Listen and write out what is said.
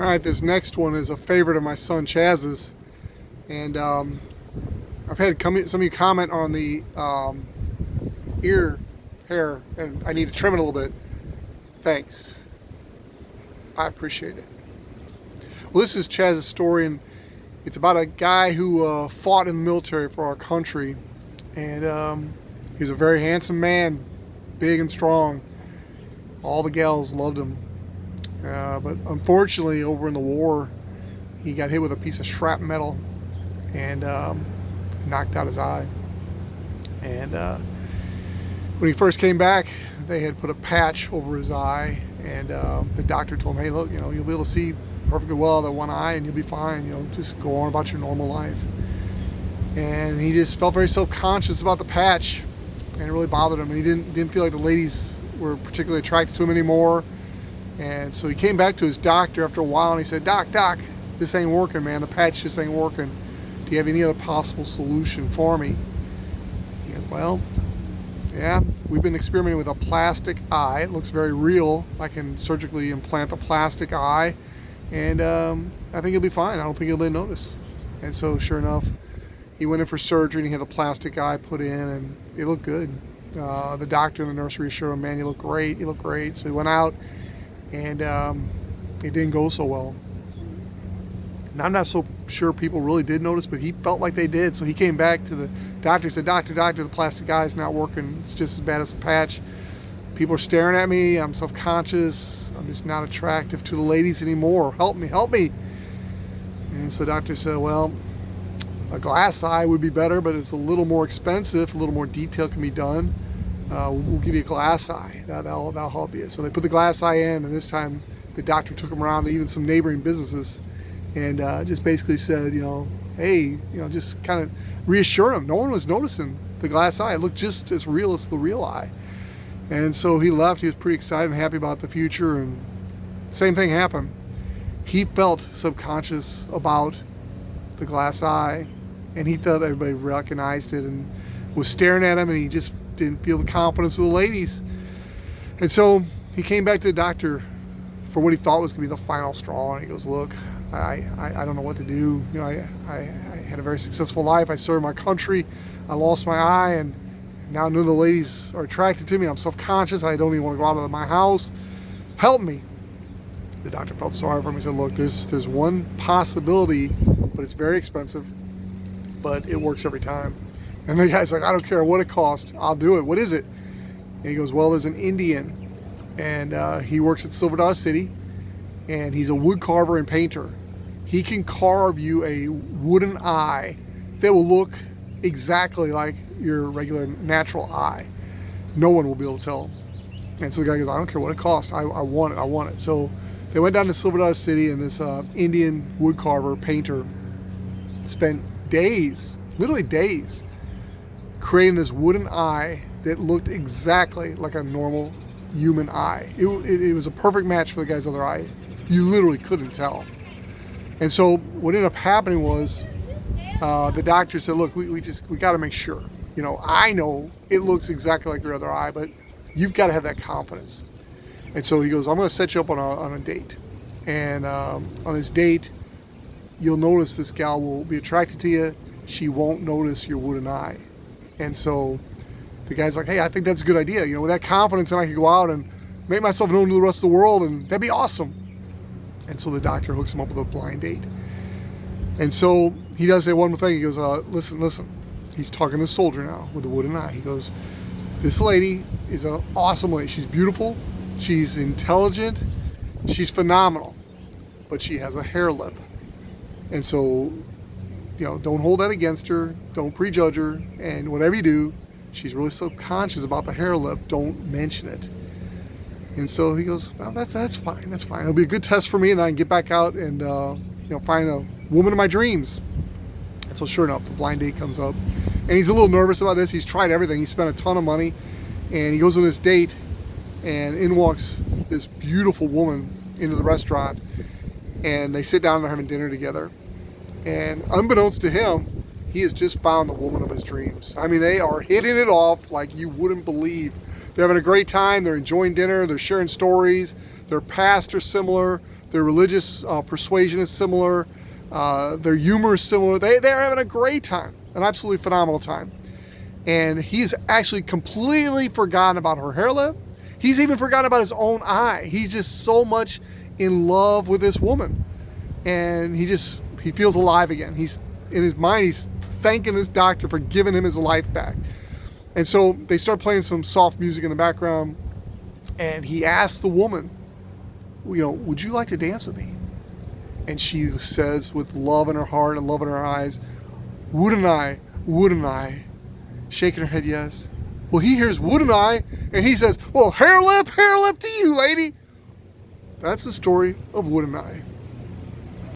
All right, this next one is a favorite of my son Chaz's, and I've had some of you comment on the ear hair, and I need to trim it a little bit. Thanks, I appreciate it. Well, this is Chaz's story, and it's about a guy who fought in the military for our country, and he was a very handsome man, big and strong. All the gals loved him. But unfortunately, over in the war, he got hit with a piece of shrapnel and knocked out his eye. And when he first came back, they had put a patch over his eye, and the doctor told him, "Hey, look, you'll be able to see perfectly well that one eye, and you'll be fine. Just go on about your normal life." And he just felt very self-conscious about the patch, and it really bothered him. And he didn't feel like the ladies were particularly attracted to him anymore. And so he came back to his doctor after a while, and he said, Doc, this ain't working, man. The patch just ain't working. Do you have any other possible solution for me?" He goes, "Well, yeah, we've been experimenting with a plastic eye. It looks very real. I can surgically implant a plastic eye, and I think you'll be fine. I don't think you'll be notice." And so sure enough, he went in for surgery, and he had a plastic eye put in, and it looked good. The doctor and the nurse reassured him, "Man, you look great. You look great." So he went out, and it didn't go so well. And I'm not so sure people really did notice, but he felt like they did. So he came back to the doctor and said, Doctor, the plastic eye is not working. It's just as bad as the patch. People are staring at me. I'm self-conscious. I'm just not attractive to the ladies anymore. Help me. And so the doctor said, "Well, a glass eye would be better, but it's a little more expensive. A little more detail can be done. We'll give you a glass eye. That'll help you." So they put the glass eye in, and this time the doctor took him around to even some neighboring businesses, and just basically said, "Hey, just kind of reassure him." No one was noticing the glass eye. It looked just as real as the real eye. And so he left. He was pretty excited and happy about the future, and same thing happened. He felt subconscious about the glass eye, and he thought everybody recognized it and was staring at him, and he just didn't feel the confidence with the ladies. And so he came back to the doctor for what he thought was going to be the final straw, and he goes, "Look, I don't know what to do. I had a very successful life. I served my country. I lost my eye, and now none of the ladies are attracted to me. I'm self-conscious. I don't even want to go out of my house. Help me." The doctor felt sorry for him. He said, "Look, there's one possibility, but it's very expensive, but it works every time." And the guy's like, "I don't care what it costs. I'll do it. What is it?" And he goes, "Well, there's an Indian, and he works at Silver Dollar City, and he's a wood carver and painter. He can carve you a wooden eye that will look exactly like your regular natural eye. No one will be able to tell him." And so the guy goes, "I don't care what it costs. I want it." So they went down to Silver Dollar City, and this Indian wood carver painter spent days, literally days, creating this wooden eye that looked exactly like a normal human eye. It was a perfect match for the guy's other eye. You literally couldn't tell. And so what ended up happening was the doctor said, "Look, we got to make sure. I know it looks exactly like your other eye, but you've got to have that confidence." And so he goes, "I'm going to set you up on a date. And on this date, you'll notice this gal will be attracted to you. She won't notice your wooden eye." And so the guy's like, "Hey, I think that's a good idea. With that confidence, then I could go out and make myself known to the rest of the world, and that'd be awesome." And so the doctor hooks him up with a blind date. And so he does say one more thing. He goes, listen. He's talking to the soldier now with the wooden eye. He goes, "This lady is an awesome lady. She's beautiful. She's intelligent. She's phenomenal. But she has a hair lip. And so, don't hold that against her. Don't prejudge her. And whatever you do, she's really subconscious about the hair lip. Don't mention it." And so he goes, "Well, that's fine. That's fine. It'll be a good test for me, and I can get back out and find a woman of my dreams." And so sure enough, the blind date comes up, and he's a little nervous about this. He's tried everything. He spent a ton of money, and he goes on this date, and in walks this beautiful woman into the restaurant, and they sit down and they're having dinner together. And unbeknownst to him, he has just found the woman of his dreams. I mean, they are hitting it off like you wouldn't believe. They're having a great time. They're enjoying dinner. They're sharing stories. Their pasts are similar. Their religious persuasion is similar. Their humor is similar. They're having a great time, an absolutely phenomenal time. And he's actually completely forgotten about her hair lip. He's even forgotten about his own eye. He's just so much in love with this woman. And he feels alive again. He's in his mind, he's thanking this doctor for giving him his life back. And so they start playing some soft music in the background. And he asks the woman, would you like to dance with me? And she says, with love in her heart and love in her eyes, wouldn't I? Shaking her head, yes. Well, he hears wouldn't I? And he says, well, hair lip to you, lady. That's the story of Wouldn't I.